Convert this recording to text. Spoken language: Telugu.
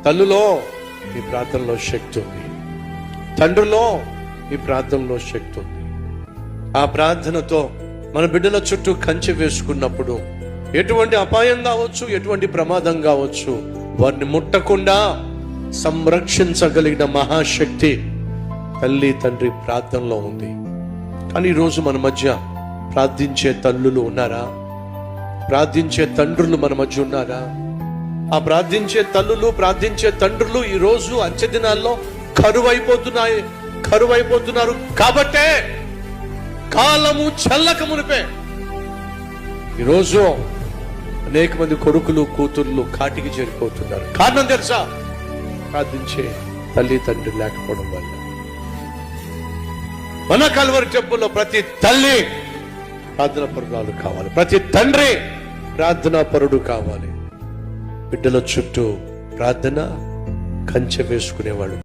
తల్లులో ఈ ప్రార్థనలో శక్తి ఉంది, తండ్రిలో ఈ ప్రార్థనలో శక్తి ఉంది. ఆ ప్రార్థనతో మన బిడ్డల చుట్టూ కంచె వేసుకున్నప్పుడు ఎటువంటి అపాయం కావచ్చు, ఎటువంటి ప్రమాదం కావచ్చు, వారిని ముట్టకుండా సంరక్షించగలిగిన మహాశక్తి తల్లి తండ్రి ప్రార్థనలో ఉంది. కానీ ఈరోజు మన మధ్య ప్రార్థించే తల్లులు ఉన్నారా? ప్రార్థించే తండ్రులు మన మధ్య ఉన్నారా? ఆ ప్రార్థించే తల్లులు, ప్రార్థించే తండ్రులు ఈరోజు అంచె దినాల్లో కరువైపోతున్నారు. కాబట్టే కాలము చల్లక మునిపే ఈరోజు అనేక మంది కొడుకులు కూతుర్లు కాటికి చేరిపోతున్నారు. కారణం తెలుసా? ప్రార్థించే తల్లి తండ్రి లేకపోవడం వల్ల. మన కల్వరి టెంపుల్లో ప్రతి తల్లి ప్రార్థనా పరురాలు కావాలి, ప్రతి తండ్రి ప్రార్థనా పరుడు కావాలి. బిడ్డల చుట్టూ ప్రార్థన కంచె వేసుకునేవాళ్ళు